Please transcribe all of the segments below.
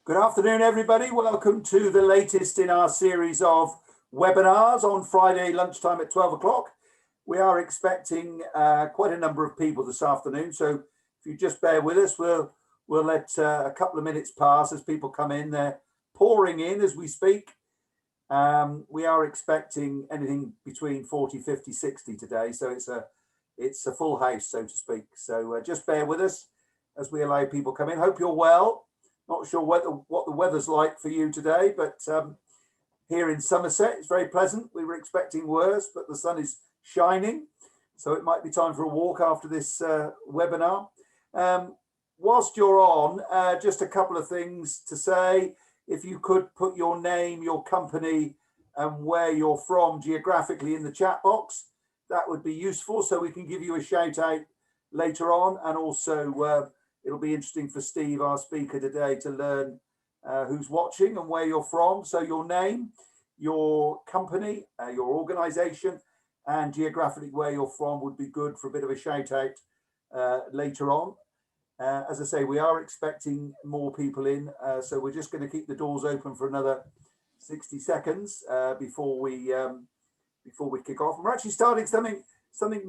Good afternoon, everybody. Welcome to the latest in our series of webinars on Friday lunchtime at 12 o'clock. We are expecting quite a number of people this afternoon, so if you just bear with us, we'll let a couple of minutes pass as people come in. They're pouring in as we speak. We are expecting anything between 40, 50, 60 today, so it's a full house, so to speak. So just bear with us as we allow people come in. Hope you're well. Not sure what the weather's like for you today, but here in Somerset, it's very pleasant. We were expecting worse, but the sun is shining. So it might be time for a walk after this webinar. Whilst you're on, just a couple of things to say. If you could put your name, your company, and where you're from geographically in the chat box, that would be useful so we can give you a shout out later on. And also, it'll be interesting for Steve, our speaker today, to learn who's watching and where you're from. So your name, your company, your organisation, and geographically where you're from would be good for a bit of a shout out later on. As I say, we are expecting more people in, so we're just going to keep the doors open for another 60 seconds before we kick off. And we're actually starting something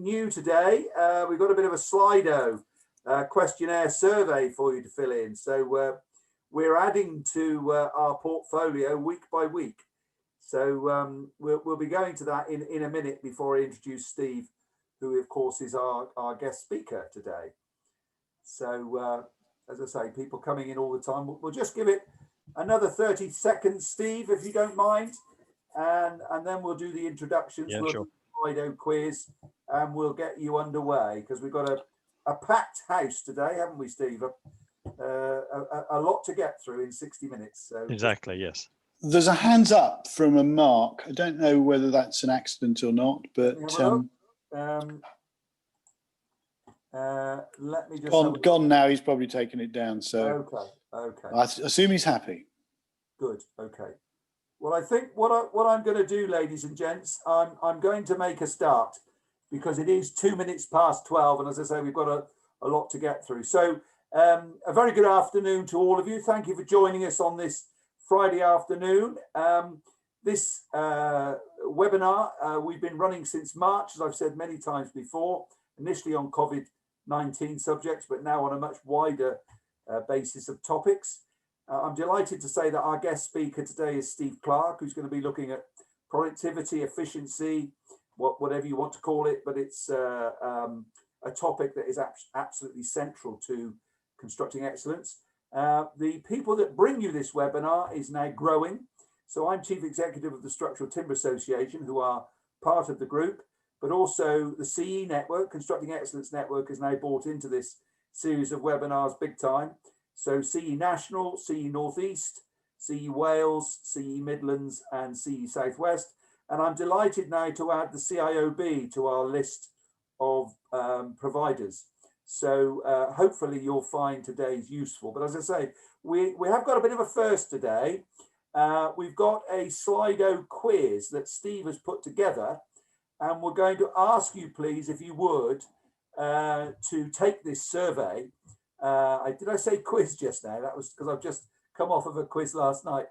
new today. We've got a bit of a Slido questionnaire survey for you to fill in. So we're adding to our portfolio week by week. So we'll be going to that in a minute before I introduce Steve, who of course is our guest speaker today. So as I say, people coming in all the time. We'll just give it another 30 seconds, Steve, if you don't mind. And then we'll do the introductions. Yeah, we'll sure. do the Slido quiz and we'll get you underway because we've got a packed house today, haven't we, Steve? A lot to get through in 60 minutes. So exactly, yes. There's a hands up from a Mark. I don't know whether that's an accident or not, but let me just gone now. He's probably taken it down. So okay. I assume he's happy. Good. Okay. Well, I think what I'm going to do, ladies and gents, I'm going to make a start because it is 2 minutes past 12, and as I say, we've got a lot to get through. So a very good afternoon to all of you. Thank you for joining us on this Friday afternoon. This webinar we've been running since March, as I've said many times before, initially on COVID-19 subjects, but now on a much wider basis of topics. I'm delighted to say that our guest speaker today is Steve Clark, who's going to be looking at productivity, efficiency, whatever you want to call it, but it's a topic that is absolutely central to constructing excellence. The people that bring you this webinar is now growing. So I'm Chief Executive of the Structural Timber Association, who are part of the group, but also the CE Network, Constructing Excellence Network, is now bought into this series of webinars big time. So CE National, CE Northeast, CE Wales, CE Midlands, and CE Southwest. And I'm delighted now to add the CIOB to our list of providers. So hopefully you'll find today's useful. But as I say, we have got a bit of a first today. We've got a Slido quiz that Steve has put together. And we're going to ask you, please, if you would, to take this survey. Did I say quiz just now? That was because I've just come off of a quiz last night.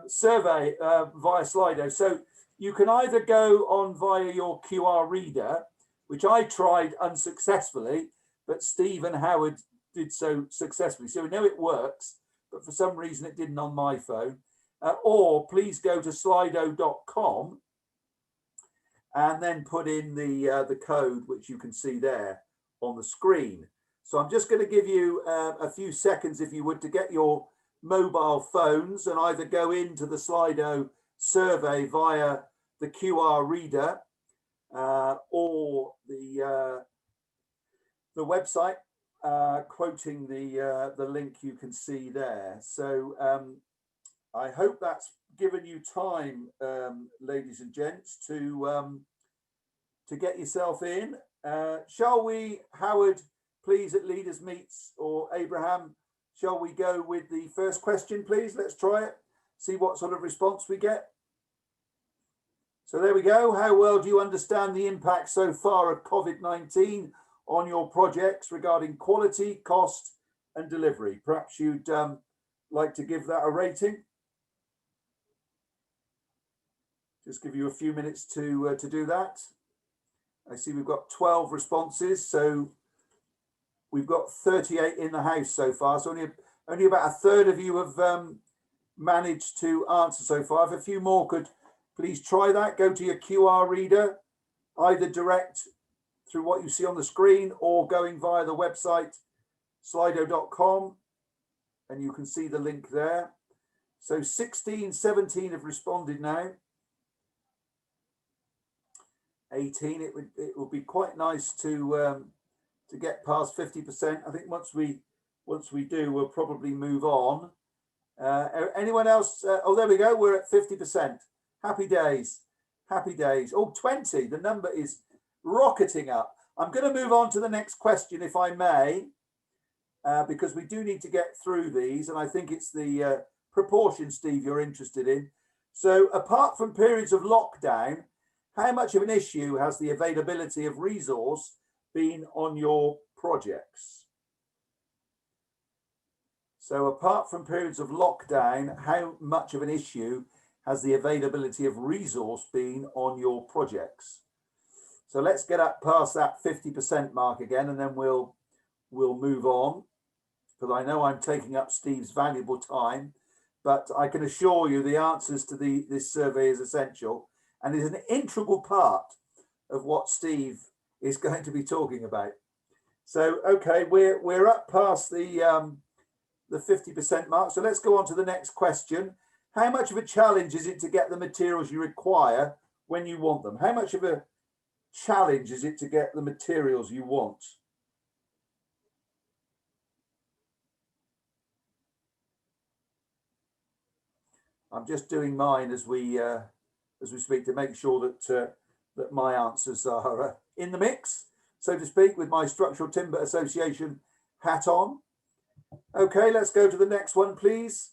Survey via Slido. So you can either go on via your QR reader, which I tried unsuccessfully, but Steve and Howard did so successfully. So we know it works, but for some reason it didn't on my phone. Or please go to slido.com and then put in the code, which you can see there on the screen. So I'm just going to give you a few seconds, if you would, to get your mobile phones and either go into the Slido survey via the QR reader or the website, quoting the link you can see there. So I hope that's given you time, ladies and gents, to get yourself in. Shall we, Howard, please, at Leaders Meets, or Abraham, shall we go with the first question, please? Let's try it, see what sort of response we get. So there we go. How well do you understand the impact so far of COVID-19 on your projects regarding quality, cost, and delivery? Perhaps you'd like to give that a rating? Just give you a few minutes to do that. I see we've got 12 responses, so we've got 38 in the house so far. So only about a third of you have managed to answer so far. If a few more could please try that, go to your QR reader, either direct through what you see on the screen or going via the website slido.com, and you can see the link there. So 16, 17 have responded now. 18. It would be quite nice to get past 50%. I think once we do, we'll probably move on. Anyone else? Oh, there we go. We're at 50%. Happy days. Happy days. Oh, 20. The number is rocketing up. I'm going to move on to the next question, if I may, because we do need to get through these, and I think it's the proportion, Steve, you're interested in. So apart from periods of lockdown, how much of an issue has the availability of resource been on your projects? So apart from periods of lockdown, how much of an issue has the availability of resource been on your projects? So let's get up past that 50% mark again, and then we'll move on, because I know I'm taking up Steve's valuable time, but I can assure you the answers to this survey is essential and is an integral part of what Steve is going to be talking about. So, okay, we're up past the 50% mark. So let's go on to the next question. How much of a challenge is it to get the materials you require when you want them? How much of a challenge is it to get the materials you want? I'm just doing mine as we speak to make sure that that my answers are in the mix, so to speak, with my Structural Timber Association hat on. Okay, let's go to the next one, please.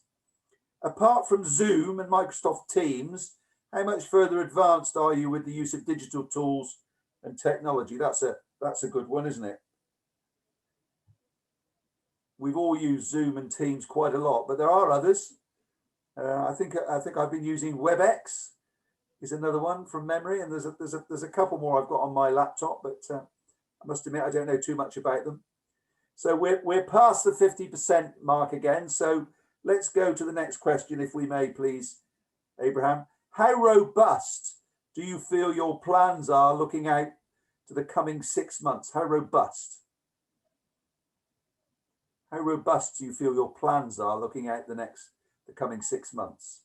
Apart from Zoom and Microsoft Teams, how much further advanced are you with the use of digital tools and technology? That's a good one, isn't it? We've all used Zoom and Teams quite a lot, but there are others. I think I've been using WebEx is another one from memory, and there's a couple more I've got on my laptop, but I must admit I don't know too much about them. So we're past the 50% mark again. So let's go to the next question, if we may, please, Abraham. How robust do you feel your plans are looking out to the coming 6 months? How robust? How robust do you feel your plans are looking out the coming 6 months?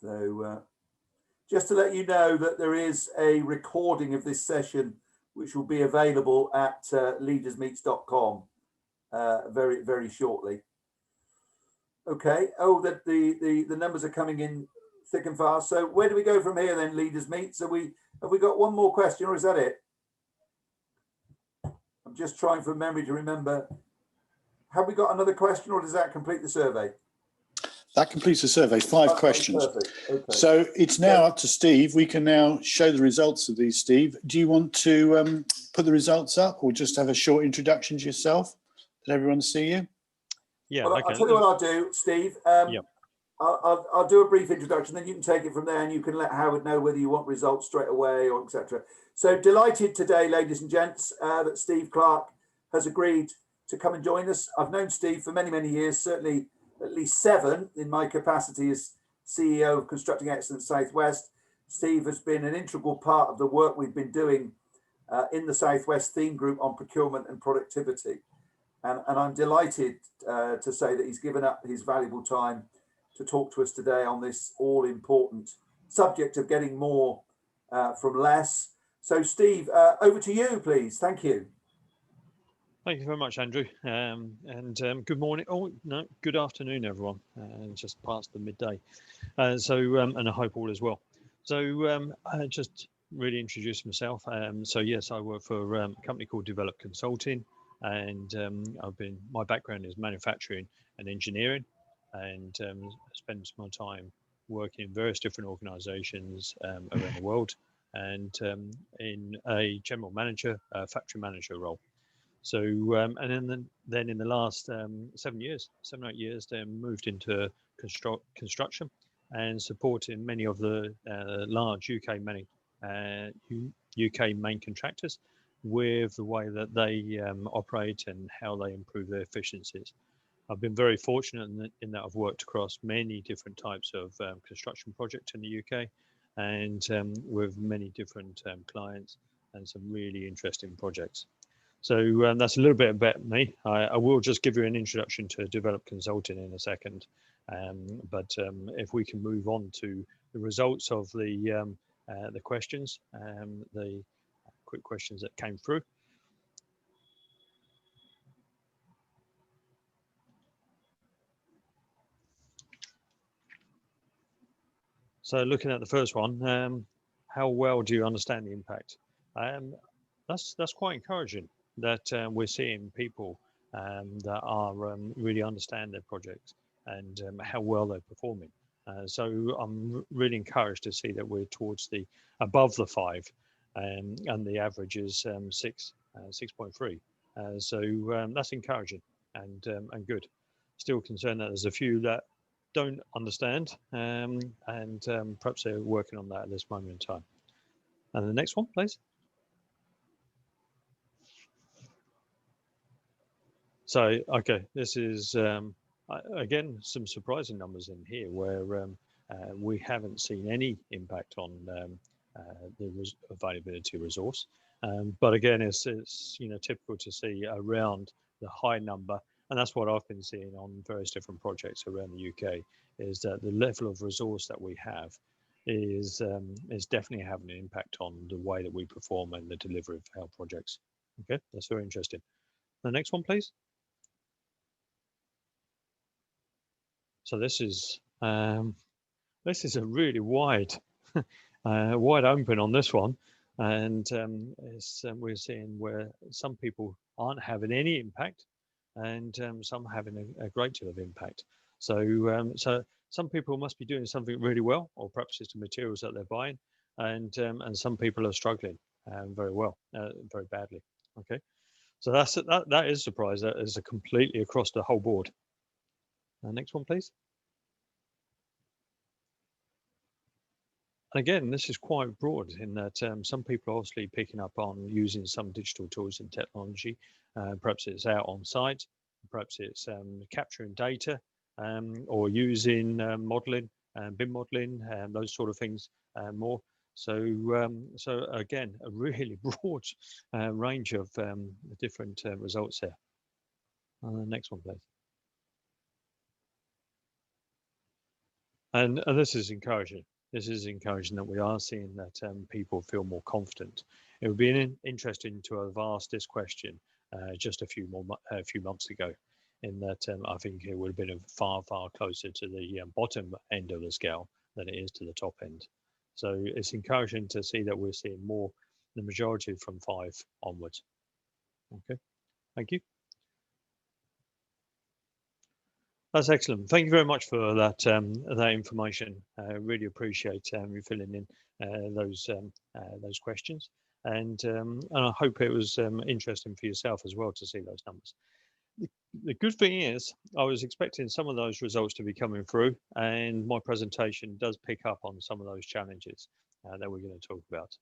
So just to let you know that there is a recording of this session which will be available at leadersmeets.com very, very shortly. Okay. Oh, the numbers are coming in thick and fast. So where do we go from here then, Leaders Meet? So have we got one more question, or is that it? I'm just trying from memory to remember. Have we got another question, or does that complete the survey? That completes the survey. 5 questions. Okay. So it's now up to Steve. We can now show the results of these, Steve. Do you want to put the results up, or just have a short introduction to yourself? Let everyone see you. Yeah, well, okay. I'll tell you what I'll do, Steve. I'll do a brief introduction, then you can take it from there, and you can let Howard know whether you want results straight away or etc. So delighted today, ladies and gents, that Steve Clark has agreed to come and join us. I've known Steve for many, many years, certainly at least 7 in my capacity as CEO of Constructing Excellence Southwest. Steve has been an integral part of the work we've been doing in the Southwest theme group on procurement and productivity. And I'm delighted to say that he's given up his valuable time to talk to us today on this all-important subject of getting more from less. So Steve, over to you, please. Thank you. Thank you very much, Andrew. Good morning. Oh, no, good afternoon, everyone. Just past the midday. And I hope all is well. So I just really introduce myself. So yes, I work for a company called Develop Consulting, and my background is manufacturing and engineering, and spend my time working in various different organisations around the world, and in a general manager, factory manager role. So and then in the last 7 or 8 years, they moved into construction and supporting many of the large UK main contractors with the way that they operate and how they improve their efficiencies. I've been very fortunate in that I've worked across many different types of construction projects in the UK and with many different clients and some really interesting projects. So that's a little bit about me. I will just give you an introduction to Develop Consulting in a second. But if we can move on to the results of the questions, the quick questions that came through. So looking at the first one, how well do you understand the impact? That's quite encouraging that we're seeing people that are really understand their projects and how well they're performing. So I'm really encouraged to see that we're towards the above the 5, and the average is 6.3. So that's encouraging and good. Still concerned that there's a few that don't understand, and perhaps they're working on that at this moment in time. And the next one, please. So, okay, this is, again, some surprising numbers in here where we haven't seen any impact on the availability of resource. But again, it's typical to see around the high number, and that's what I've been seeing on various different projects around the UK, is that the level of resource that we have is definitely having an impact on the way that we perform and the delivery of our projects. Okay, that's very interesting. The next one, please. So this is a really wide open on this one, and we're seeing where some people aren't having any impact, and some having a great deal of impact. So so some people must be doing something really well, or perhaps it's the materials that they're buying, and some people are struggling very badly. Okay, so that is a surprise. That is completely across the whole board. Next one, please. Again, this is quite broad in that some people are obviously picking up on using some digital tools and technology. Perhaps it's out on site, perhaps it's capturing data, or using modeling, BIM modeling, those sort of things more. So again, a really broad range of different results here. Next one, please. And this is encouraging. This is encouraging that we are seeing that people feel more confident. It would be interesting to have asked this question just a few months ago, in that I think it would have been far closer to the bottom end of the scale than it is to the top end. So it's encouraging to see that we're seeing more, the majority from 5 onwards. Okay, thank you. That's excellent. Thank you very much for that information. I really appreciate you filling in those questions, and I hope it was interesting for yourself as well to see those numbers. The good thing is, I was expecting some of those results to be coming through, and my presentation does pick up on some of those challenges that we're going to talk about.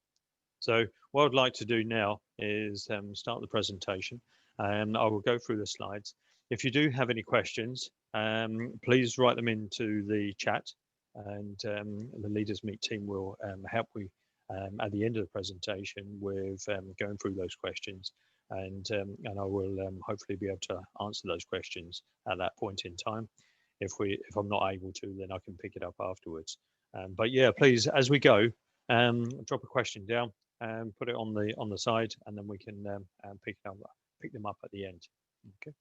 So what I'd like to do now is start the presentation, and I will go through the slides. If you do have any questions, please write them into the chat, and the Leaders Meet team will help you at the end of the presentation with going through those questions, and I will hopefully be able to answer those questions at that point in time. If I'm not able to, then I can pick it up afterwards. But yeah, please, as we go, drop a question down and put it on the side, and then we can pick them up at the end. Okay.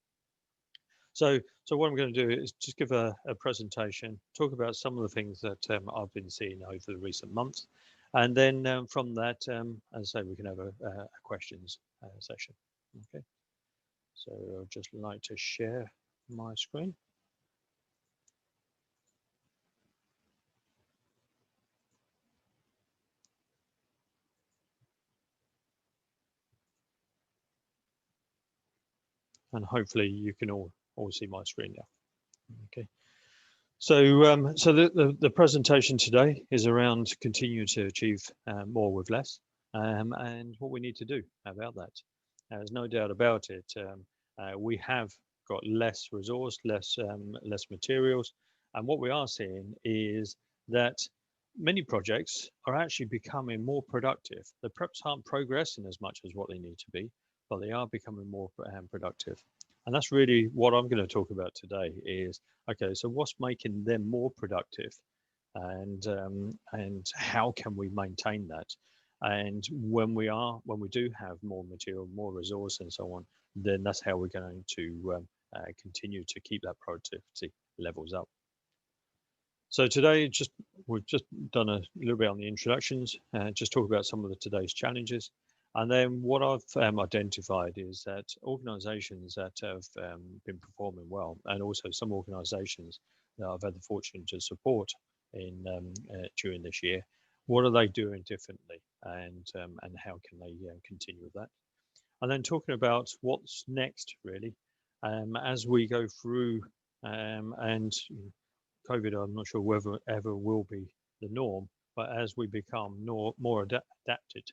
So what I'm going to do is just give a presentation, talk about some of the things that I've been seeing over the recent months, and then from that, as I say, we can have a questions session. Okay. So I'd just like to share my screen. and hopefully you can all see my screen now. Okay. So, so the presentation today is around continue to achieve more with less, and what we need to do about that. There's no doubt about it. We have got less resource, less materials, and what we are seeing is that many projects are actually becoming more productive. They perhaps aren't progressing as much as what they need to be, but they are becoming more productive. And that's really what I'm going to talk about today is, okay, so what's making them more productive, and how can we maintain that? And when we do have more material, more resource and so on, then that's how we're going to continue to keep that productivity levels up. So today, we've just done a little bit on the introductions, just talk about some of today's challenges. And then what I've identified is that organisations that have been performing well, and also some organisations that I've had the fortune to support in during this year, what are they doing differently, and how can they continue with that? And then talking about what's next, really, as we go through, and COVID, I'm not sure whether ever will be the norm, but as we become more adapted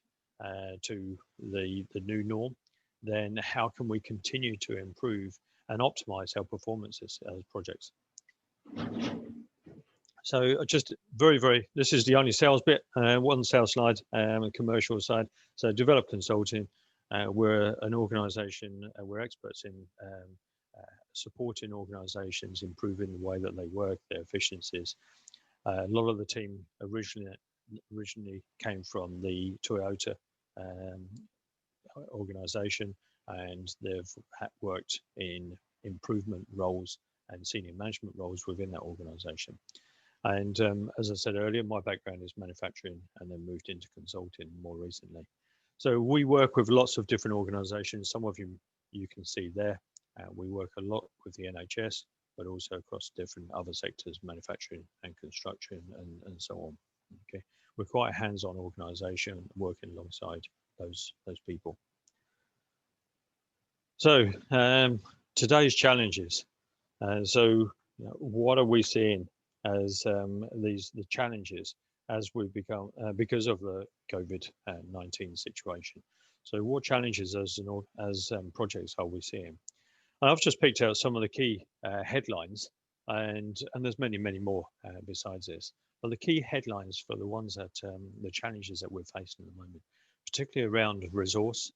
to the new norm, then how can we continue to improve and optimize our performances as projects? So just very, this is the only sales bit, one sales slide, and commercial side. So develop consulting, we're an organization, we're experts in supporting organizations, improving the way that they work, their efficiencies. A lot of the team originally came from the Toyota organization, and they've worked in improvement roles and senior management roles within that organization. And as I said earlier, my background is manufacturing and then moved into consulting more recently. So we work with lots of different organizations. Some of you can see there. We work a lot with the NHS, but also across different other sectors, manufacturing and construction and so on. Okay, we're quite a hands-on organisation working alongside those people. So today's challenges. So what are we seeing as the challenges as we become because of the COVID-19 situation? So what challenges as projects are we seeing? And I've just picked out some of the key headlines, and there's many more besides this. But the key headlines for the ones that the challenges that we're facing at the moment, particularly around resource.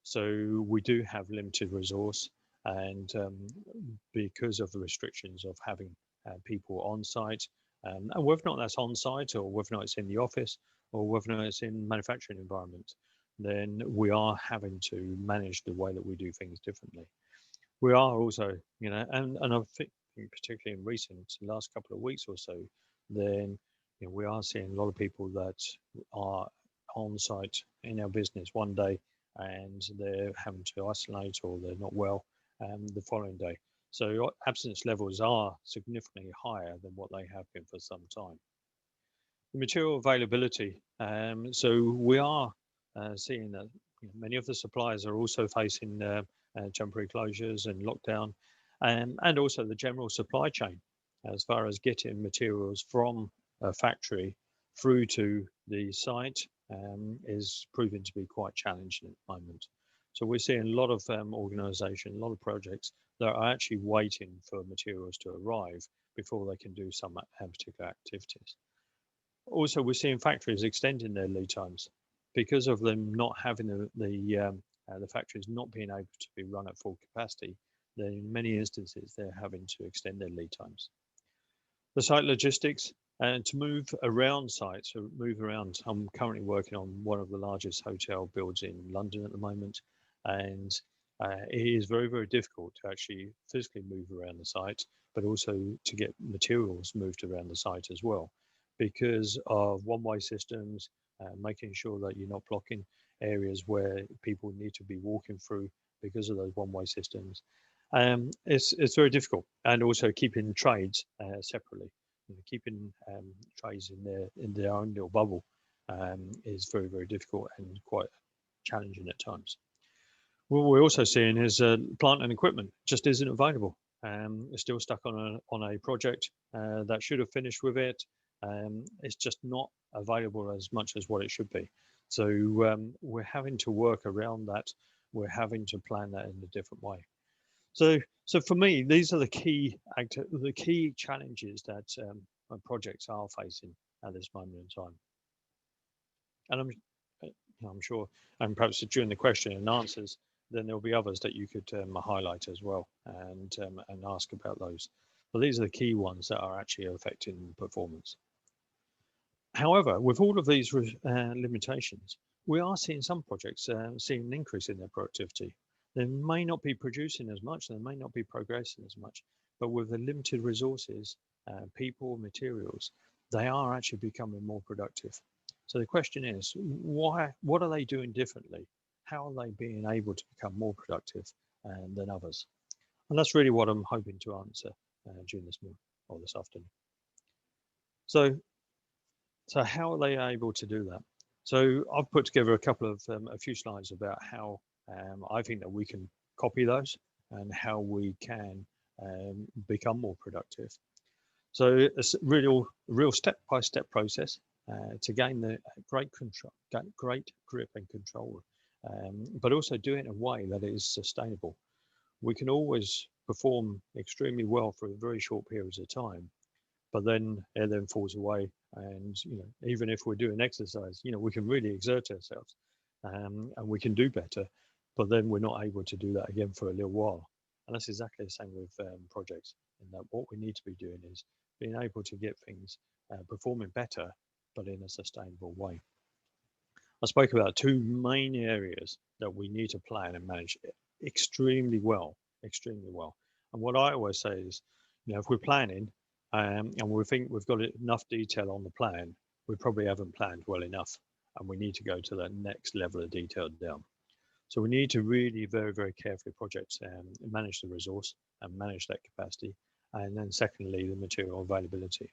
So we do have limited resource, and because of the restrictions of having people on site, and whether or not that's on site or whether or not it's in the office or whether or not it's in manufacturing environment, then we are having to manage the way that we do things differently. We are also, and I think particularly in last couple of weeks or so, then we are seeing a lot of people that are on site in our business one day and they're having to isolate or they're not well the following day. So absence levels are significantly higher than what they have been for some time. The material availability. So we are seeing that many of the suppliers are also facing temporary closures and lockdown, and also the general supply chain as far as getting materials from a factory through to the site is proving to be quite challenging at the moment. So we're seeing a lot of organisations, a lot of projects that are actually waiting for materials to arrive before they can do some particular activities. Also, we're seeing factories extending their lead times because of them not having the factories not being able to be run at full capacity. Then in many instances, they're having to extend their lead times. The site logistics, and to move around sites, or move around. I'm currently working on one of the largest hotel builds in London at the moment, and it is very difficult to actually physically move around the site, but also to get materials moved around the site as well, because of one-way systems, making sure that you're not blocking areas where people need to be walking through because of those one-way systems. It's very difficult, and also keeping trades separately. Keeping trades in their own little bubble is very difficult and quite challenging at times. what we're also seeing is plant and equipment just isn't available. It's still stuck on a project that should have finished with it. It's just not available as much as what it should be. So we're having to work around that. We're having to plan that in a different way. So for me, these are the key challenges that projects are facing at this moment in time. And I'm sure, and perhaps during the question and answers, then there'll be others that you could highlight as well and ask about those. But these are the key ones that are actually affecting performance. However, with all of these limitations, we are seeing some projects seeing an increase in their productivity. They may not be producing as much, they may not be progressing as much, but with the limited resources, people, materials, they are actually becoming more productive. So the question is, why? What are they doing differently? How are they being able to become more productive than others? And that's really what I'm hoping to answer during this morning or this afternoon. So how are they able to do that? So I've put together a few slides about how I think that we can copy those and how we can become more productive. So it's really real step-by-step process to gain the great grip and control, but also do it in a way that is sustainable. We can always perform extremely well for very short periods of time, but then it then falls away. And even if we're doing exercise, we can really exert ourselves and we can do better, but then we're not able to do that again for a little while. And that's exactly the same with projects, in that what we need to be doing is being able to get things performing better, but in a sustainable way. I spoke about two main areas that we need to plan and manage extremely well. And what I always say is, if we're planning and we think we've got enough detail on the plan, we probably haven't planned well enough, and we need to go to that next level of detail down. So we need to really very, very carefully manage the resource and manage that capacity. And then secondly, the material availability.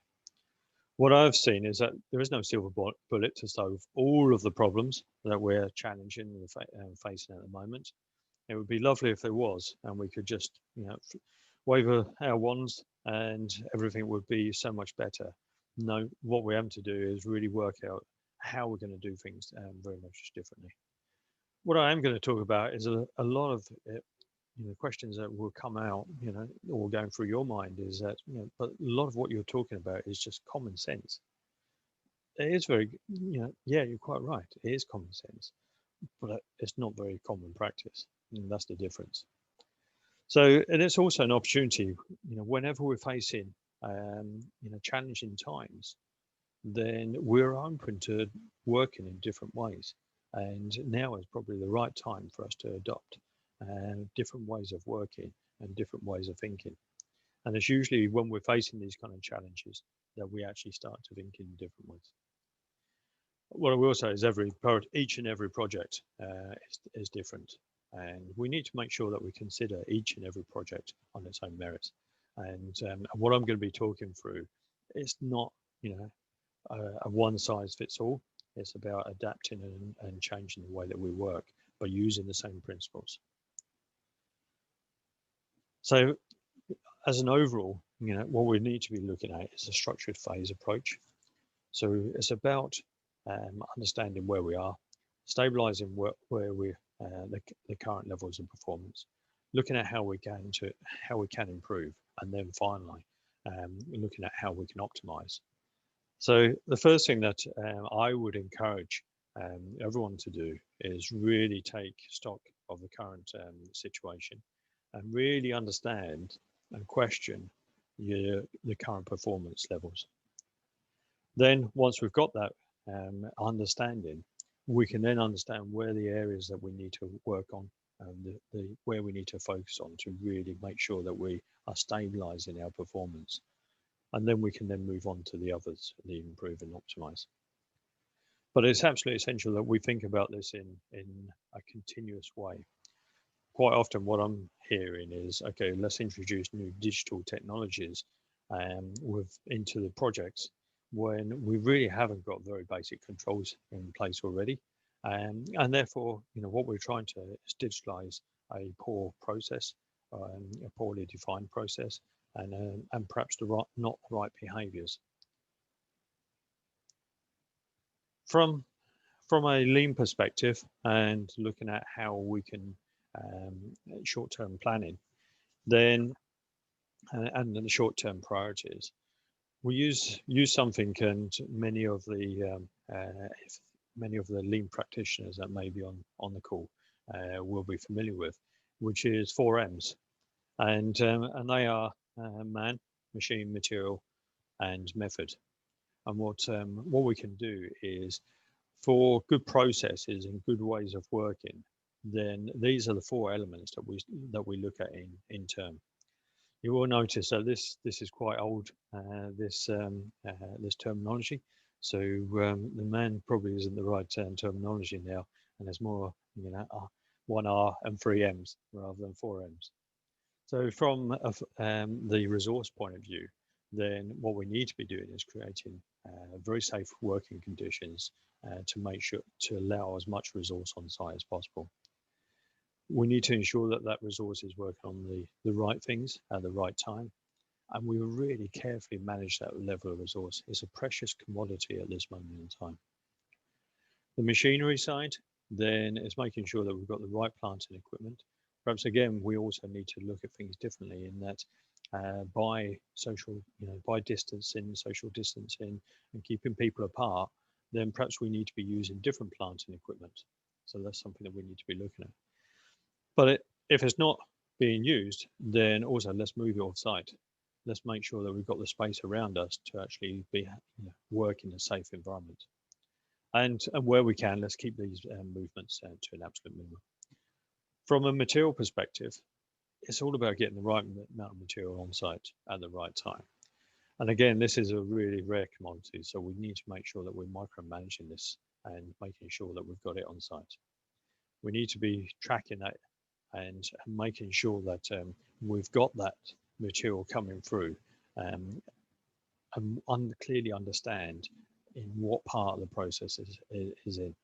What I've seen is that there is no silver bullet to solve all of the problems that we're challenging and facing at the moment. It would be lovely if there was, and we could just, wave our wands and everything would be so much better. No, what we have to do is really work out how we're going to do things very much differently. What I am going to talk about is a lot of questions that will come out, or going through your mind is that, but a lot of what you're talking about is just common sense. It is very, yeah, you're quite right. It is common sense, but it's not very common practice. And that's the difference. So, and it's also an opportunity, whenever we're facing, challenging times, then we're open to working in different ways. And now is probably the right time for us to adopt different ways of working and different ways of thinking. And it's usually when we're facing these kind of challenges that we actually start to think in different ways. What I will say is each and every project is different. And we need to make sure that we consider each and every project on its own merits. And what I'm going to be talking through is not, a one size fits all. It's about adapting and changing the way that we work by using the same principles. So as an overall, what we need to be looking at is a structured phase approach. So it's about understanding where we are, stabilizing where we're the current levels of performance, looking at how we can improve, and then finally looking at how we can optimize. So the first thing that I would encourage everyone to do is really take stock of the current situation and really understand and question the current performance levels. Then once we've got that understanding, we can then understand where the areas that we need to work on and where we need to focus on to really make sure that we are stabilizing our performance. And then we can then move on to the others, the improve and optimize. But it's absolutely essential that we think about this in a continuous way. Quite often what I'm hearing is, okay, let's introduce new digital technologies into the projects when we really haven't got very basic controls in place already. And therefore, what we're trying to is digitalize a poor process, a poorly defined process, and perhaps not the right behaviors. From a lean perspective and looking at how we can short-term planning, then and the short-term priorities, we use something, and many of the lean practitioners that may be on the call will be familiar with, which is 4 M's, and they are man, machine, material, and method. And what we can do is, for good processes and good ways of working, then these are the 4 elements that we look at in term. You will notice that this is quite old, this terminology. So the man probably isn't the right terminology now, and there's more 1 R and 3 M's rather than 4 M's. So from the resource point of view, then what we need to be doing is creating very safe working conditions to make sure to allow as much resource on site as possible. We need to ensure that resource is working on the right things at the right time, and we really carefully manage that level of resource. It's a precious commodity at this moment in time. The machinery side then is making sure that we've got the right plant and equipment. Perhaps again, we also need to look at things differently in that by distancing, social distancing, and keeping people apart, then perhaps we need to be using different plant and equipment. So that's something that we need to be looking at. But if it's not being used, then also let's move it off site. Let's make sure that we've got the space around us to actually be work in a safe environment. And where we can, let's keep these movements to an absolute minimum. From a material perspective, it's all about getting the right amount of material on site at the right time. And again, this is a really rare commodity, so we need to make sure that we're micromanaging this and making sure that we've got it on site. We need to be tracking that and making sure that we've got that material coming through and clearly understand in what part of the process is in.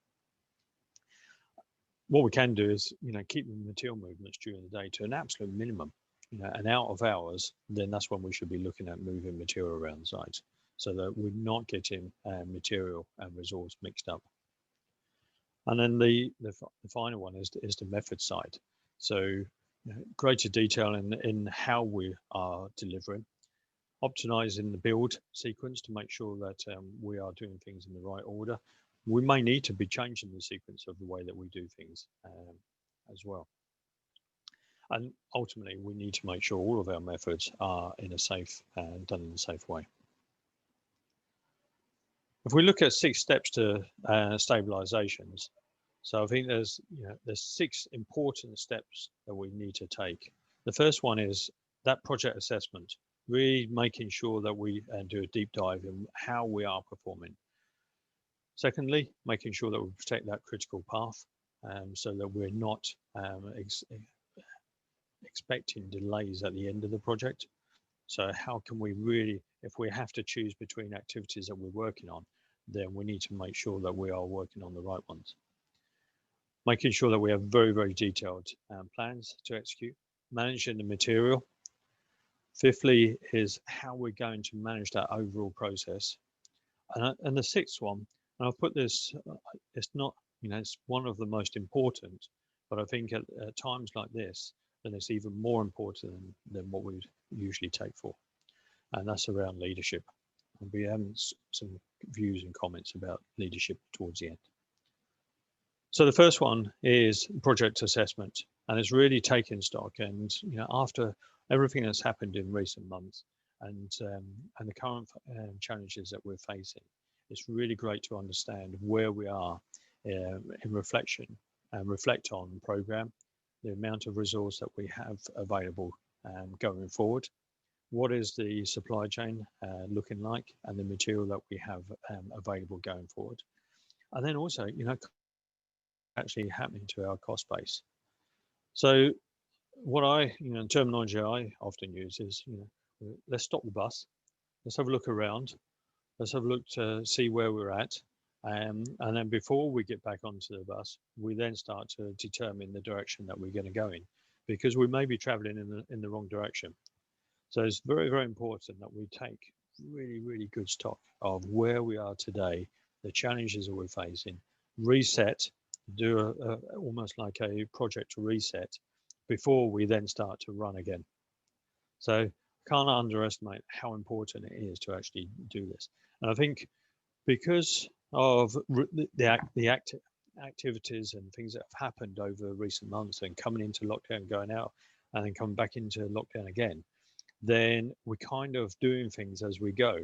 What we can do is, keep the material movements during the day to an absolute minimum, and out of hours, then that's when we should be looking at moving material around the site so that we're not getting material and resource mixed up. And then the final one is the method side. So greater detail in how we are delivering, optimizing the build sequence to make sure that we are doing things in the right order. We may need to be changing the sequence of the way that we do things as well. And ultimately, we need to make sure all of our methods are in a safe and done in a safe way. If we look at 6 steps to stabilizations, so I think there's 6 important steps that we need to take. The first one is that project assessment, really making sure that we do a deep dive in how we are performing. Secondly, making sure that we protect that critical path so that we're not expecting delays at the end of the project. So how can we really, if we have to choose between activities that we're working on, then we need to make sure that we are working on the right ones. Making sure that we have very, very detailed plans to execute, managing the material. Fifthly is how we're going to manage that overall process. And the 6th one, and I've put this, it's not, it's one of the most important, but I think at times like this, then it's even more important than what we usually take for. And that's around leadership. And we have some views and comments about leadership towards the end. So the first one is project assessment, and it's really taking stock. And after everything that's happened in recent months and the current challenges that we're facing, it's really great to understand where we are in reflection and reflect on the program, the amount of resource that we have available going forward. What is the supply chain looking like, and the material that we have available going forward, and then also actually happening to our cost base. So what terminology I often use is let's stop the bus, let's have a look around, let's have a look to see where we're at, And then before we get back onto the bus, we then start to determine the direction that we're going to go in, because we may be traveling in the wrong direction. So it's very, very important that we take really, really good stock of where we are today, the challenges that we're facing, reset, do almost like a project reset before we then start to run again. So can't underestimate how important it is to actually do this. And I think because of the activities and things that have happened over recent months and coming into lockdown, going out, and then coming back into lockdown again, then we're kind of doing things as we go.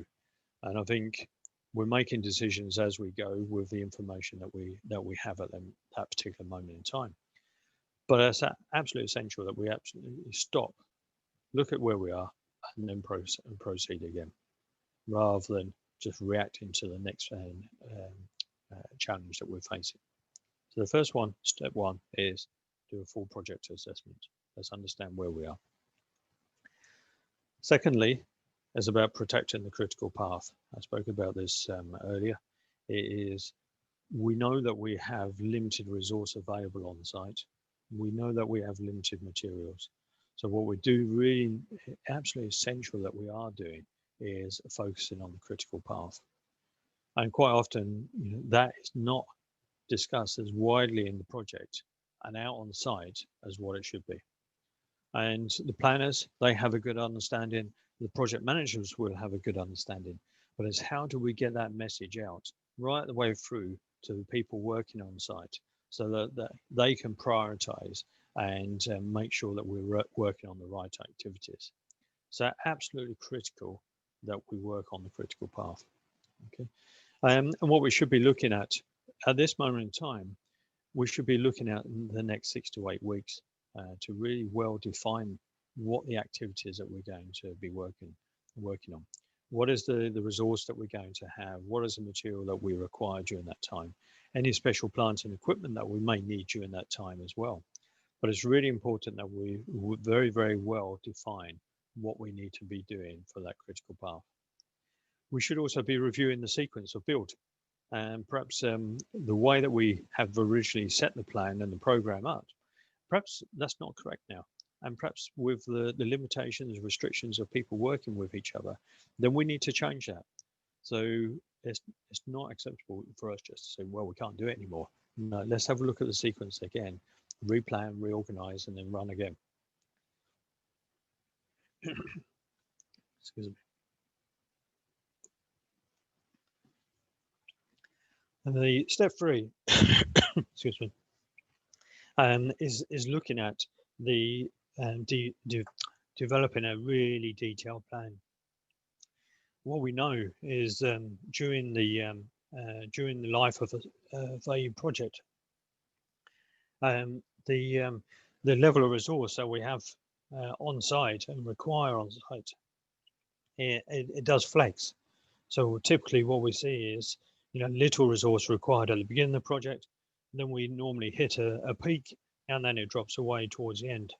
And I think we're making decisions as we go with the information that we have at that particular moment in time. But it's absolutely essential that we absolutely stop, look at where we are, and then proceed again, rather than just reacting to the next challenge that we're facing. So the first one, step one, is do a full project assessment. Let's understand where we are. Secondly, is about protecting the critical path. I spoke about this earlier. It is, we know that we have limited resource available on site. We know that we have limited materials. So what we do really absolutely essential that we are doing is focusing on the critical path. And quite often, that is not discussed as widely in the project and out on site as what it should be. And the planners, they have a good understanding. The project managers will have a good understanding. But it's how do we get that message out right the way through to the people working on site, so that they can prioritize and make sure that we're working on the right activities. So absolutely critical that we work on the critical path. Okay, and what we should be looking at this moment in time, we should be looking at the next 6 to 8 weeks to really well define what the activities that we're going to be working on. What is the resource that we're going to have? What is the material that we require during that time? Any special plant and equipment that we may need during that time as well. But it's really important that we very, very well define what we need to be doing for that critical path. We should also be reviewing the sequence of build. And perhaps the way that we have originally set the plan and the program up, perhaps that's not correct now. And perhaps with the limitations, restrictions of people working with each other, then we need to change that. So it's not acceptable for us just to say, well, we can't do it anymore. No, let's have a look at the sequence again, replan, reorganize, and then run again. Excuse me. And the step 3, excuse me, is looking at the developing a really detailed plan. What we know is during the life of a project, the level of resource that we have on site and require on site, it does flex. So typically what we see is little resource required at the beginning of the project, then we normally hit a peak, and then it drops away towards the end.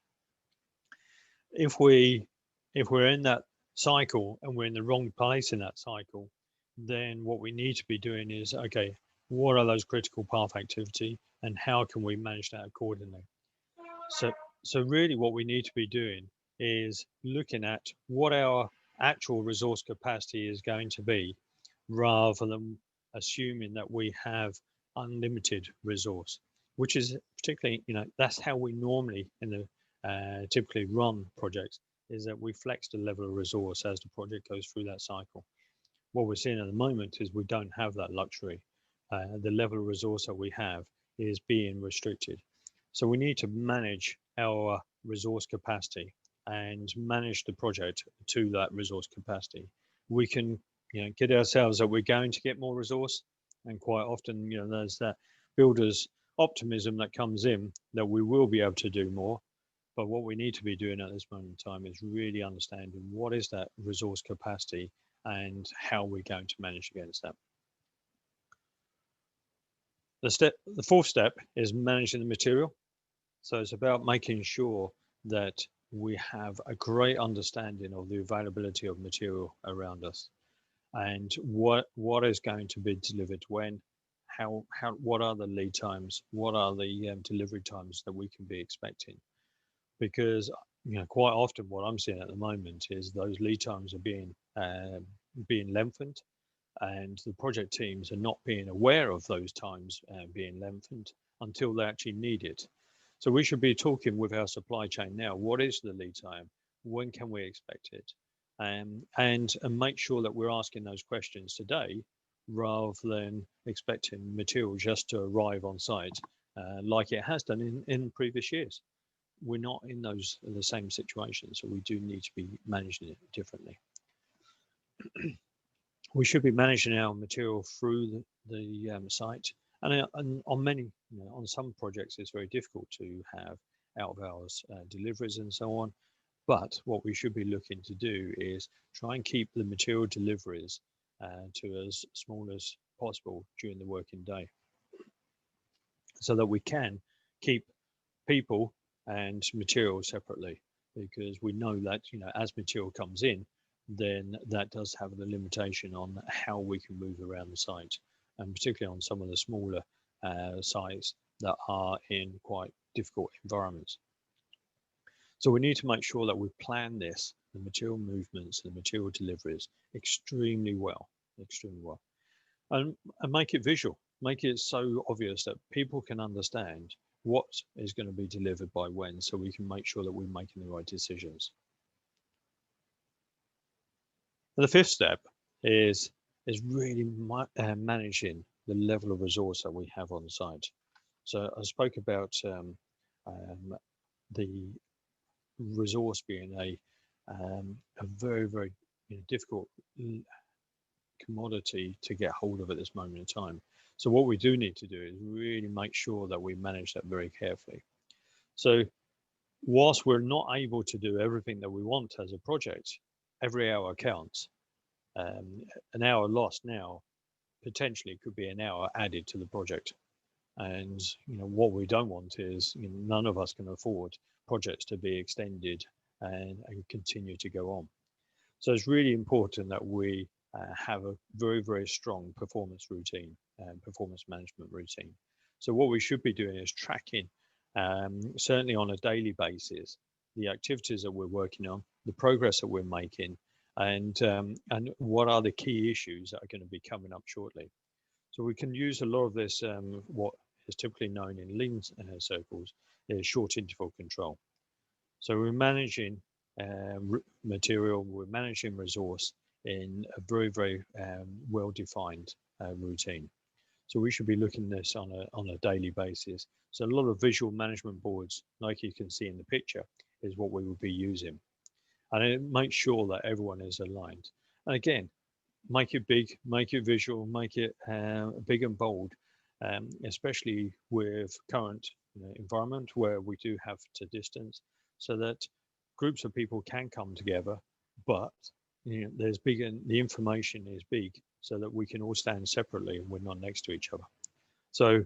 If we're in that cycle and we're in the wrong place in that cycle, then what we need to be doing is, okay, what are those critical path activity and how can we manage that accordingly? So really what we need to be doing is looking at what our actual resource capacity is going to be, rather than assuming that we have unlimited resource, which is particularly, that's how we normally typically run projects, is that we flex the level of resource as the project goes through that cycle. What we're seeing at the moment is we don't have that luxury. The level of resource that we have is being restricted. So we need to manage our resource capacity and manage the project to that resource capacity. We can get ourselves that we're going to get more resource, and quite often there's that builder's optimism that comes in that we will be able to do more. But what we need to be doing at this moment in time is really understanding what is that resource capacity and how we're going to manage against that. The fourth step is managing the material. So it's about making sure that we have a great understanding of the availability of material around us, and what is going to be delivered when, what are the lead times, what are the delivery times that we can be expecting, because quite often what I'm seeing at the moment is those lead times are being lengthened, and the project teams are not being aware of those times being lengthened until they actually need it. So we should be talking with our supply chain now. What is the lead time? When can we expect it? And make sure that we're asking those questions today, rather than expecting material just to arrive on site like it has done in previous years. We're not in the same situations, so we do need to be managing it differently. We should be managing our material through the site, and on many, on some projects, it's very difficult to have out of hours deliveries and so on. But what we should be looking to do is try and keep the material deliveries to as small as possible during the working day, so that we can keep people and material separately, because we know that as material comes in, then that does have a limitation on how we can move around the site, and particularly on some of the smaller sites that are in quite difficult environments. So we need to make sure that we plan this, the material movements, the material deliveries, extremely well, and make it visual, make it so obvious that people can understand what is going to be delivered by when, so we can make sure that we're making the right decisions. And the fifth step is really managing the level of resource that we have on site. So I spoke about the resource being a very, very difficult commodity to get hold of at this moment in time. So what we do need to do is really make sure that we manage that very carefully. So whilst we're not able to do everything that we want as a project, every hour counts. An hour lost now potentially could be an hour added to the project. And what we don't want is none of us can afford projects to be extended and continue to go on. So it's really important that we have a very, very strong performance routine and performance management routine. So what we should be doing is tracking, certainly on a daily basis, the activities that we're working on, the progress that we're making, and what are the key issues that are going to be coming up shortly. So we can use a lot of this, what is typically known in lean circles, is short interval control. So we're managing material, we're managing resource in a very, very well-defined routine. So we should be looking at this on a daily basis. So a lot of visual management boards, like you can see in the picture, is what we will be using. And it makes sure that everyone is aligned. And again, make it big, make it visual, make it big and bold, especially with current environment where we do have to distance, so that groups of people can come together, but there's big, and the information is big, so that we can all stand separately and we're not next to each other. So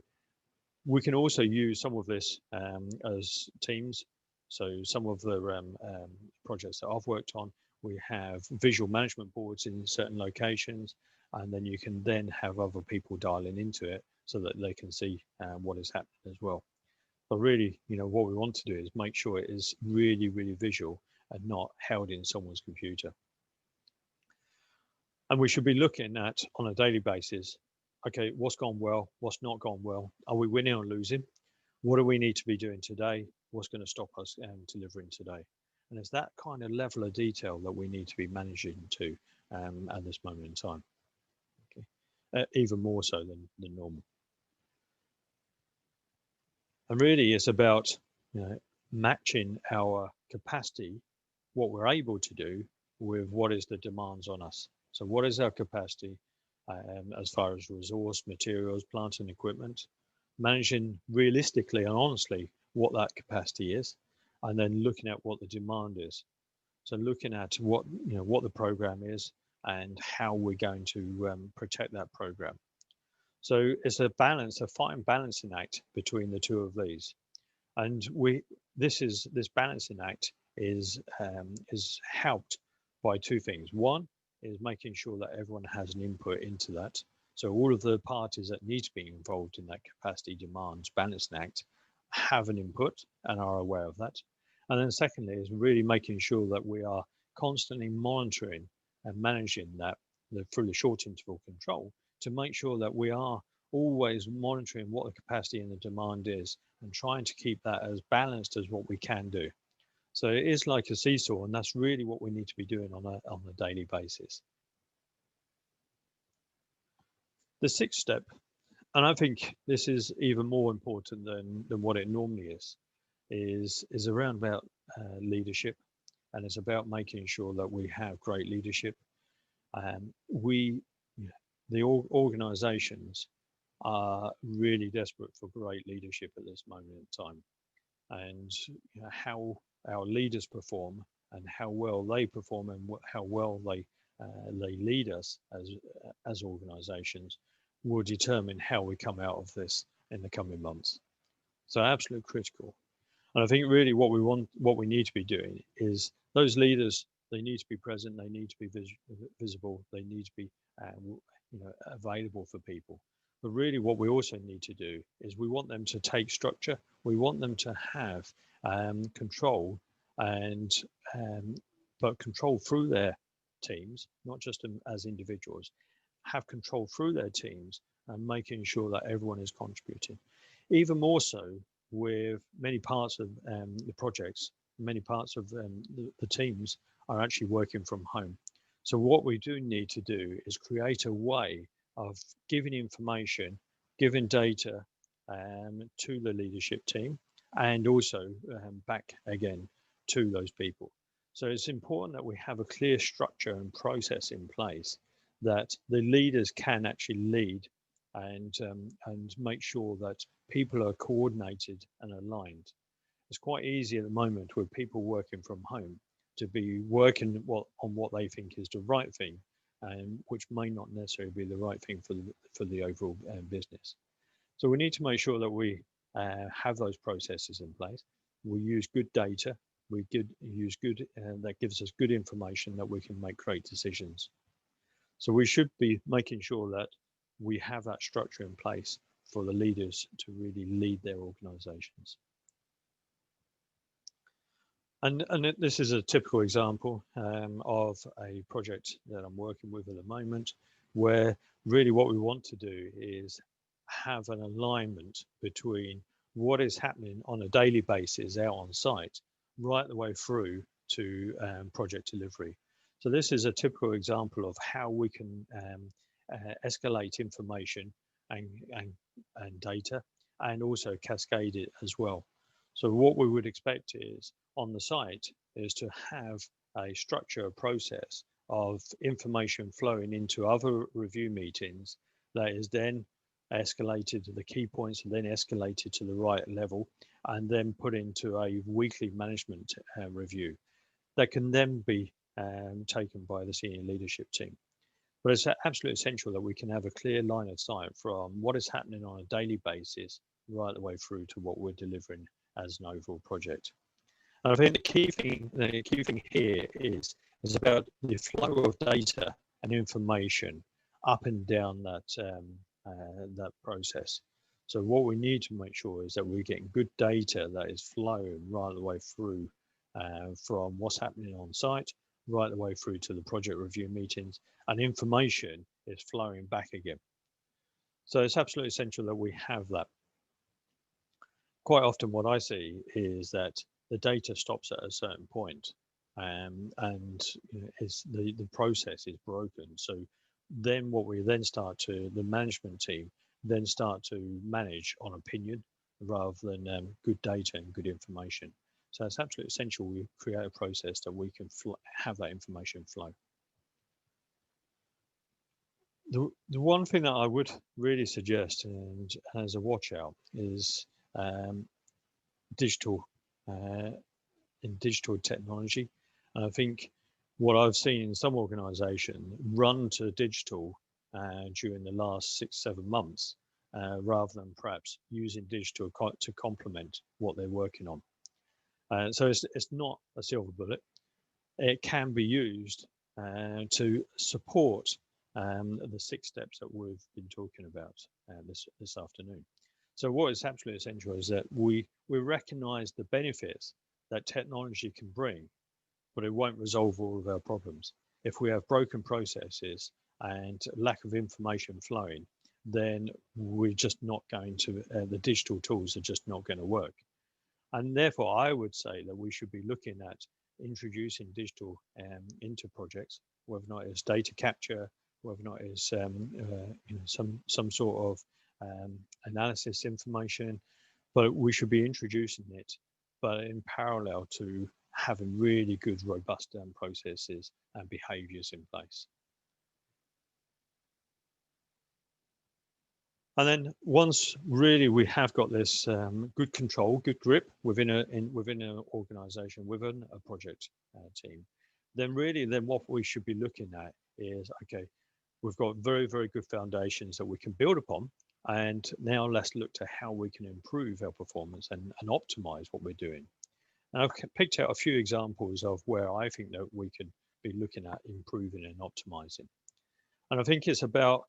we can also use some of this as teams. So some of the projects that I've worked on, we have visual management boards in certain locations, and then you can then have other people dialing into it so that they can see what is happening as well. But really, what we want to do is make sure it is really, really visual and not held in someone's computer. And we should be looking at, on a daily basis, okay, what's gone well, what's not gone well? Are we winning or losing? What do we need to be doing today? What's going to stop us delivering today? And it's that kind of level of detail that we need to be managing to at this moment in time. Okay. Even more so than normal. And really, it's about matching our capacity, what we're able to do, with what is the demands on us. So what is our capacity as far as resource, materials, plant and equipment, managing realistically and honestly what that capacity is, and then looking at what the demand is. So looking at what the program is and how we're going to protect that program. So it's a balance, a fine balancing act between the two of these. And this balancing act is helped by two things. One is making sure that everyone has an input into that. So all of the parties that need to be involved in that capacity demands balancing act have an input and are aware of that. And then secondly is really making sure that we are constantly monitoring and managing that through the short interval control to make sure that we are always monitoring what the capacity and the demand is and trying to keep that as balanced as what we can do. So it is like a seesaw, and that's really what we need to be doing on a daily basis. The sixth step, and I think this is even more important than what it normally is around about leadership, and it's about making sure that we have great leadership. The organisations are really desperate for great leadership at this moment in time, and how our leaders perform and how well they perform and how well they lead us as organisations will determine how we come out of this in the coming months. So absolutely critical. And I think really what we need to be doing is those leaders, they need to be present, they need to be visible, they need to be available for people. But really what we also need to do is we want them to take structure, we want them to have control, and but control through their teams, not just as individuals, have control through their teams and making sure that everyone is contributing. Even more so with many parts of the projects, many parts of the teams are actually working from home. So what we do need to do is create a way of giving information, giving data to the leadership team, and also back again to those people. So it's important that we have a clear structure and process in place that the leaders can actually lead and make sure that people are coordinated and aligned. It's quite easy at the moment with people working from home to be working on what they think is the right thing, which may not necessarily be the right thing for the overall business. So we need to make sure that we have those processes in place. We use good data. We use good that gives us good information that we can make great decisions. So we should be making sure that we have that structure in place for the leaders to really lead their organizations. And this is a typical example of a project that I'm working with at the moment, where really what we want to do is have an alignment between what is happening on a daily basis out on site, right the way through to project delivery. So this is a typical example of how we can escalate information and data, and also cascade it as well. So what we would expect is on the site is to have a structure, a process of information flowing into other review meetings that is then escalated to the key points and then escalated to the right level and then put into a weekly management review that can then be taken by the senior leadership team. But it's absolutely essential that we can have a clear line of sight from what is happening on a daily basis right the way through to what we're delivering as an overall project. And I think the key thing here is about the flow of data and information up and down that process. So what we need to make sure is that we're getting good data that is flowing right the way through from what's happening on site, right the way through to the project review meetings, and information is flowing back again. So it's absolutely essential that we have that. Quite often what I see is that the data stops at a certain point, and the process is broken. So then what we then start to, the management team then start to manage on opinion rather than good data and good information. So it's absolutely essential we create a process that we can have that information flow. The one thing that I would really suggest, and as a watch out, is digital technology. And I think what I've seen in some organisations run to digital during the last 6-7 months, rather than perhaps using digital to complement what they're working on. So it's not a silver bullet. It can be used to support the 6 steps that we've been talking about this afternoon. So what is absolutely essential is that we recognise the benefits that technology can bring, but it won't resolve all of our problems. If we have broken processes and lack of information flowing, then we're just not going to, the digital tools are just not going to work. And therefore, I would say that we should be looking at introducing digital into projects, whether or not it's data capture, whether or not it's some sort of analysis information, but we should be introducing it, but in parallel to having really good, robust processes and behaviours in place. And then once really we have got this good control, good grip within an organisation, within a project team, then what we should be looking at is, okay, we've got very, very good foundations that we can build upon, and now let's look to how we can improve our performance and optimise what we're doing. And I've picked out a few examples of where I think that we could be looking at improving and optimising. And I think it's about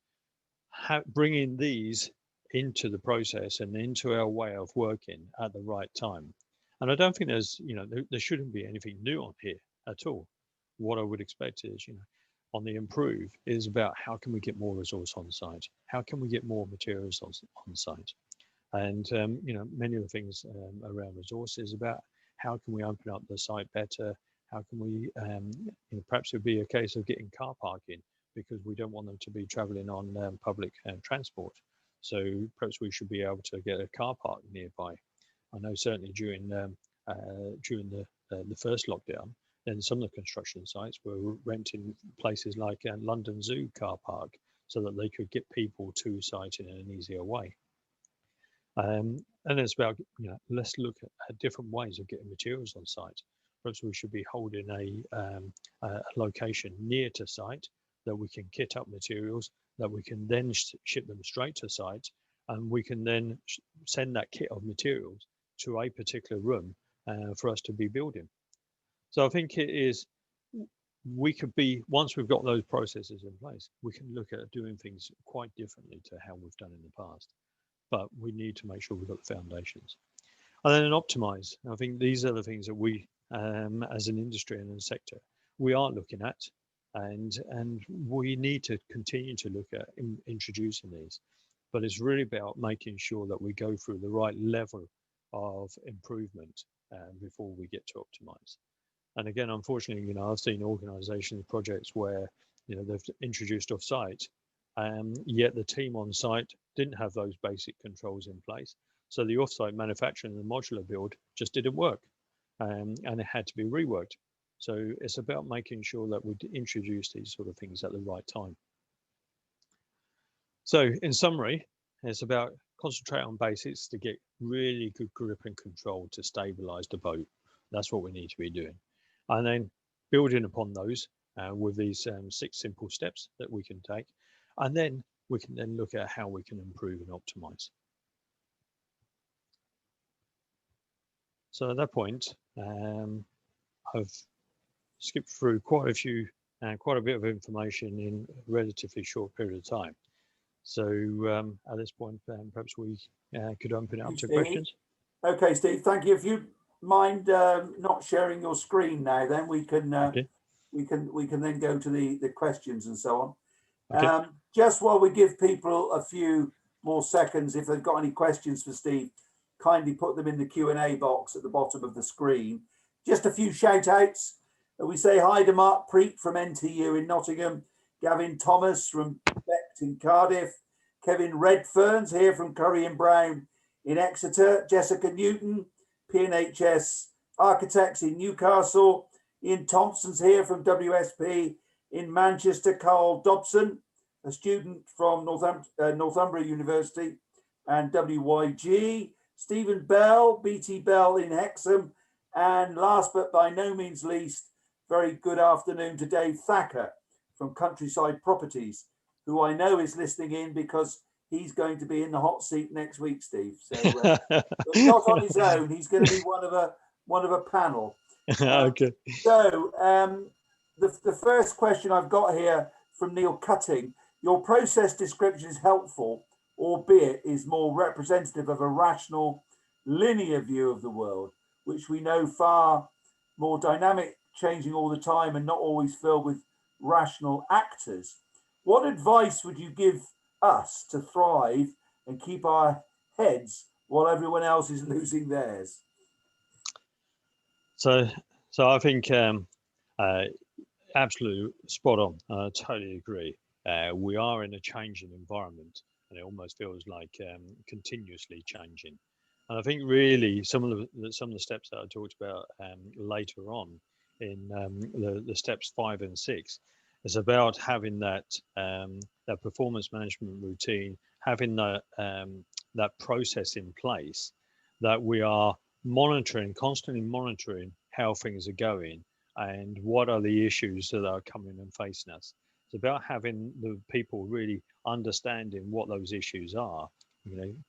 bringing these into the process and into our way of working at the right time. And I don't think there's, there shouldn't be anything new on here at all. What I would expect is, on the improve is about how can we get more resource on site? How can we get more materials on site? And, many of the things around resources about how can we open up the site better? How can we, perhaps it would be a case of getting car parking, because we don't want them to be traveling on public transport. So perhaps we should be able to get a car park nearby. I know certainly during the first lockdown, then some of the construction sites were renting places like London Zoo car park so that they could get people to site in an easier way. And it's about, let's look at different ways of getting materials on site. Perhaps we should be holding a location near to site that we can kit up materials, that we can then ship them straight to site, and we can then send that kit of materials to a particular room for us to be building. So I think it is, we could be, once we've got those processes in place, we can look at doing things quite differently to how we've done in the past. But we need to make sure we've got the foundations. And then optimize. I think these are the things that we, as an industry and a sector, we are looking at, and we need to continue to look at introducing these. But it's really about making sure that we go through the right level of improvement before we get to optimize. And again, unfortunately, I've seen organizations, projects where, they've introduced off-site, yet the team on site didn't have those basic controls in place. So the off-site manufacturing and the modular build just didn't work, and it had to be reworked. So it's about making sure that we introduce these sort of things at the right time. So in summary, it's about concentrate on basics to get really good grip and control to stabilize the boat. That's what we need to be doing. And then building upon those with these 6 simple steps that we can take. And then we can then look at how we can improve and optimize. So at that point, I've skipped through quite a bit of information in a relatively short period of time. So at this point, perhaps we could open it up to questions. Okay, Steve, thank you. If you mind not sharing your screen now, then we can Okay. we can then go to the questions and so on. Okay. Just while we give people a few more seconds, if they've got any questions for Steve, kindly put them in the Q&A box at the bottom of the screen. Just a few shout outs. We say hi to Mark Preet from NTU in Nottingham, Gavin Thomas from Becht in Cardiff, Kevin Redfern's here from Curry and Brown in Exeter, Jessica Newton, P&HS Architects in Newcastle, Ian Thompson's here from WSP in Manchester, Carl Dobson, a student from Northumbria University, and WYG, Stephen Bell, BT Bell in Hexham, and last but by no means least, very good afternoon to Dave Thacker from Countryside Properties, who I know is listening in because he's going to be in the hot seat next week, Steve. So, but not on his own. He's going to be one of a panel. Okay. So, the first question I've got here from Neil Cutting. Your process description is helpful, albeit is more representative of a rational, linear view of the world, which we know far more dynamic, changing all the time and not always filled with rational actors. What advice would you give us to thrive and keep our heads while everyone else is losing theirs? So I think absolutely spot on. I totally agree. We are in a changing environment, and it almost feels like continuously changing. And I think really some of the steps that I talked about later on in the steps 5 and 6 is about having that that performance management routine, having that process in place, that we are constantly monitoring how things are going and what are the issues that are coming and facing us. It's about having the people really understanding what those issues are,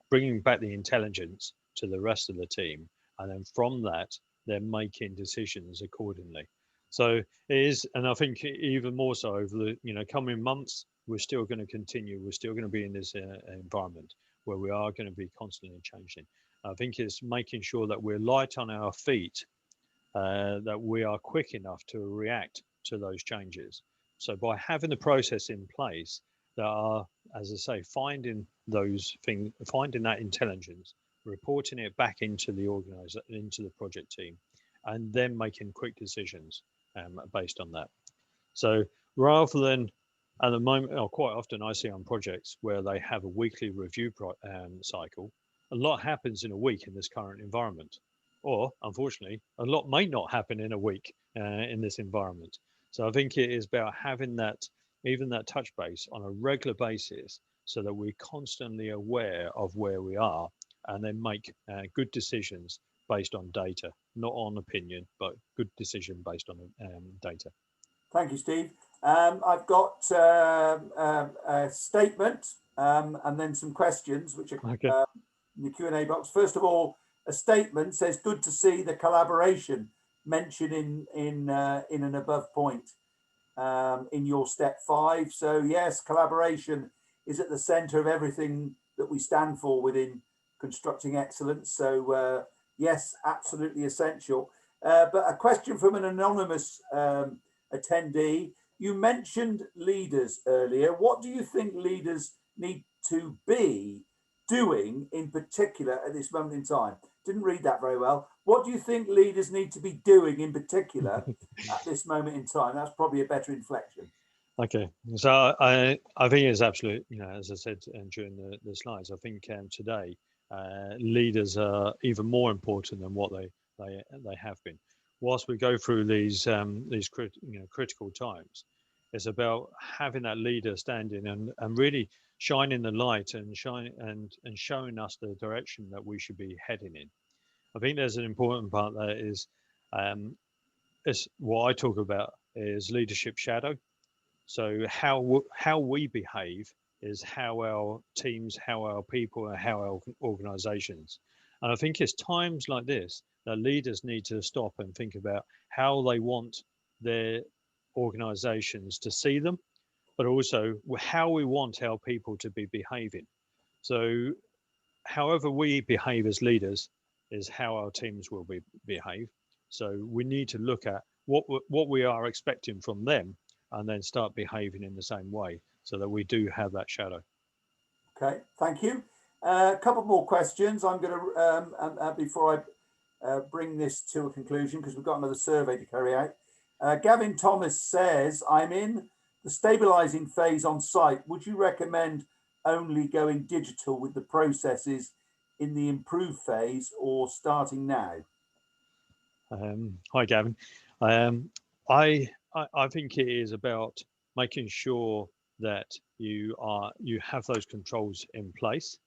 bringing back the intelligence to the rest of the team, and then from that, they're making decisions accordingly. So it is, and I think even more so over the coming months, we're still going to continue. We're still going to be in this environment where we are going to be constantly changing. I think it's making sure that we're light on our feet, that we are quick enough to react to those changes. So by having the process in place, that are, as I say, finding those things, finding that intelligence, reporting it back into the organizer, into the project team, and then making quick decisions based on that. So rather than at the moment, or quite often I see on projects where they have a weekly review cycle, a lot happens in a week in this current environment. Or unfortunately, a lot may not happen in a week in this environment. So I think it is about having that, even that touch base on a regular basis, so that we're constantly aware of where we are and then make good decisions based on data, not on opinion, but good decision based on data. Thank you, Steve. I've got a statement and then some questions, which are Okay. in the Q&A box. First of all, a statement says, "Good to see the collaboration mentioned in an above point in your step 5." So yes, collaboration is at the centre of everything that we stand for within constructing excellence. So yes, absolutely essential. But a question from an anonymous attendee. You mentioned leaders earlier. What do you think leaders need to be doing in particular at this moment in time? Didn't read that very well. What do you think leaders need to be doing in particular at this moment in time? That's probably a better inflection. Okay, so I think it's absolute, as I said during the slides, I think today leaders are even more important than what they have been. Whilst we go through these critical times, it's about having that leader standing and really shining the light and showing us the direction that we should be heading in. I think there's an important part that is what I talk about is leadership shadow. So how we behave is how our teams, how our people, and how our organisations. And I think it's times like this that leaders need to stop and think about how they want their organisations to see them, but also how we want our people to be behaving. So however we behave as leaders is how our teams will behave. So we need to look at what we are expecting from them and then start behaving in the same way so that we do have that shadow. Okay, thank you. A couple more questions. I'm going to, before I bring this to a conclusion, because we've got another survey to carry out. Gavin Thomas says, "I'm in the stabilising phase on site. Would you recommend only going digital with the processes in the improve phase or starting now?" Hi, Gavin. I think it is about making sure that you have those controls in place,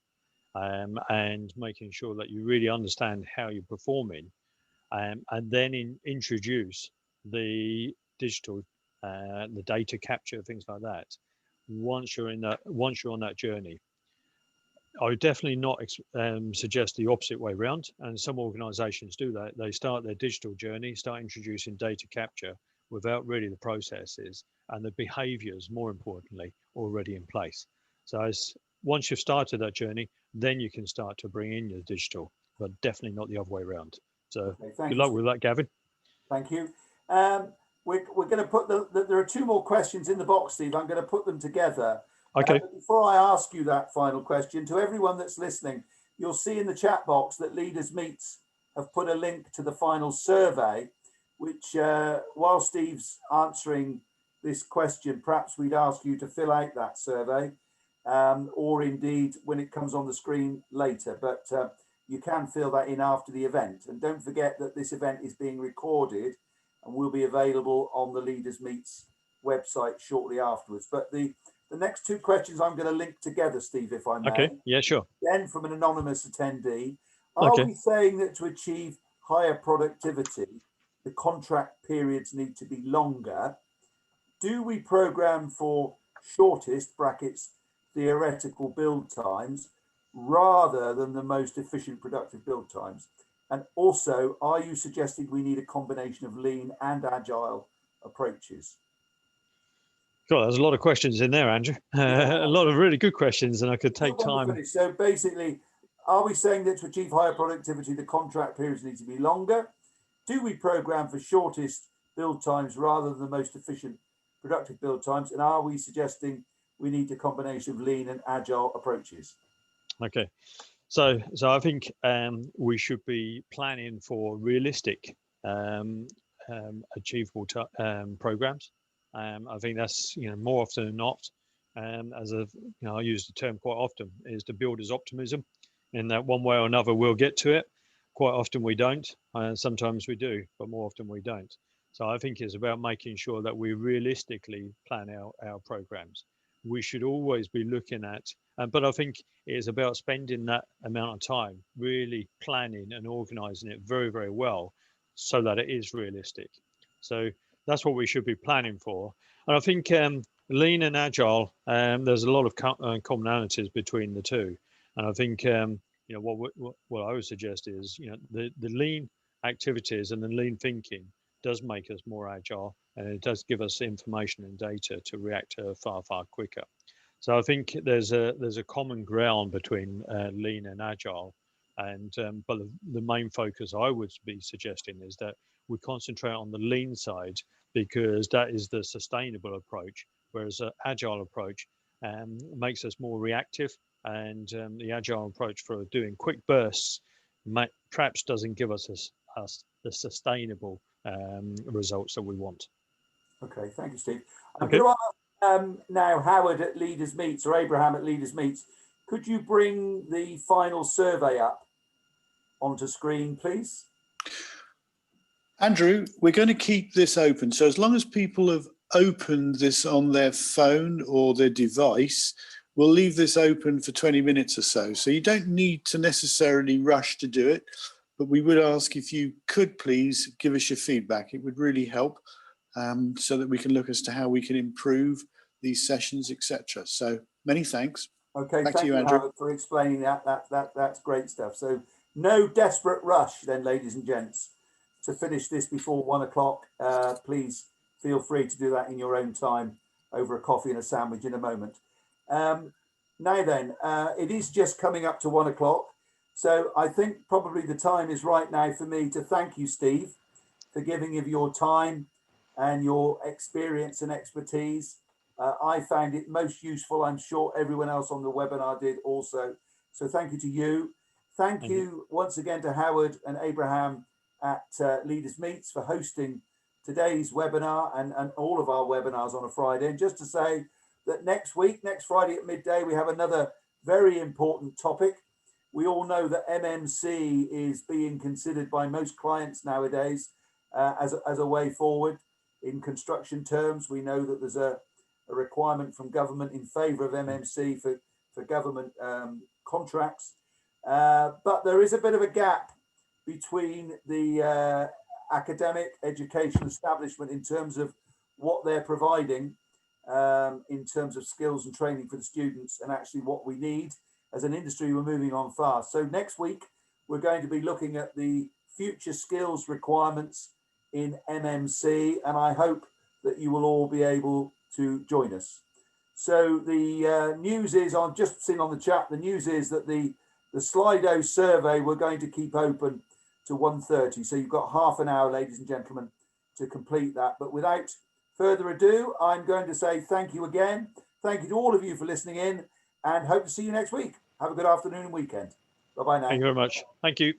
and making sure that you really understand how you're performing, and then introduce the digital, the data capture, things like that. Once you're on that journey, I would definitely not suggest the opposite way around. And some organisations do that. They start their digital journey, start introducing data capture without really the processes, and the behaviours, more importantly, already in place. So once you've started that journey, then you can start to bring in your digital, but definitely not the other way around. So good luck with that, Gavin. Thank you. We're going to put there are two more questions in the box, Steve. I'm going to put them together. Okay. Before I ask you that final question, to everyone that's listening, you'll see in the chat box that Leaders Meets have put a link to the final survey, which while Steve's answering this question, perhaps we'd ask you to fill out that survey, or indeed when it comes on the screen later. But you can fill that in after the event. And don't forget that this event is being recorded and will be available on the Leaders Meets website shortly afterwards. But the next two questions I'm going to link together, Steve, if I may. Okay, yeah, sure. Then from an anonymous attendee, are we saying that to achieve higher productivity, the contract periods need to be longer? Do we program for shortest brackets theoretical build times rather than the most efficient productive build times? And also, are you suggesting we need a combination of lean and agile approaches? God, there's a lot of questions in there, Andrew. A lot of really good questions, and I could take time. So basically, are we saying that to achieve higher productivity, the contract periods need to be longer? Do we program for shortest build times rather than the most efficient productive build times? And are we suggesting we need a combination of lean and agile approaches? Okay, so I think we should be planning for realistic, achievable programs. I think that's more often than not, as I use the term quite often, is to builder's optimism, in that one way or another we'll get to it. Quite often we don't, sometimes we do, but more often we don't. So I think it's about making sure that we realistically plan our programs. We should always be looking at, but I think it is about spending that amount of time really planning and organising it very, very well so that it is realistic. So that's what we should be planning for. And I think lean and agile, there's a lot of commonalities between the two. And I think what I would suggest is the lean activities and the lean thinking does make us more agile, and it does give us information and data to react to far quicker. So I think there's a common ground between lean and agile, and but the main focus I would be suggesting is that we concentrate on the lean side, because that is the sustainable approach, whereas an agile approach makes us more reactive, and the agile approach for doing quick bursts perhaps doesn't give us the sustainable results that we want. Okay, thank you, Steve. I'm going to ask now Howard at Leaders Meets, or Abraham at Leaders Meets. Could you bring the final survey up onto screen, please? Andrew, we're going to keep this open. So as long as people have opened this on their phone or their device, we'll leave this open for 20 minutes or so. So you don't need to necessarily rush to do it, but we would ask if you could please give us your feedback. It would really help, so that we can look as to how we can improve these sessions, etc. So many thanks. Okay, back thank to you, you, Andrew. Howard, for explaining that. That's great stuff. So no desperate rush then, ladies and gents, to finish this before 1 o'clock. Please feel free to do that in your own time over a coffee and a sandwich in a moment. Now then, it is just coming up to 1 o'clock. So I think probably the time is right now for me to thank you, Steve, for giving of your time and your experience and expertise. I found it most useful. I'm sure everyone else on the webinar did also. So thank you to you. Thank you once again to Howard and Abraham at Leaders Meets for hosting today's webinar and all of our webinars on a Friday. And just to say that next Friday at midday, we have another very important topic. We all know that MMC is being considered by most clients nowadays as a way forward in construction terms. We know that there's a requirement from government in favour of MMC for government contracts. But there is a bit of a gap between the academic education establishment in terms of what they're providing in terms of skills and training for the students, and actually what we need. As an industry, we're moving on fast. So next week, we're going to be looking at the future skills requirements in MMC, and I hope that you will all be able to join us. So the news is, I've just seen on the chat, the news is that the Slido survey we're going to keep open to 1:30. So you've got half an hour, ladies and gentlemen, to complete that. But without further ado, I'm going to say thank you again. Thank you to all of you for listening in, and hope to see you next week. Have a good afternoon and weekend. Bye-bye now. Thank you very much. Thank you.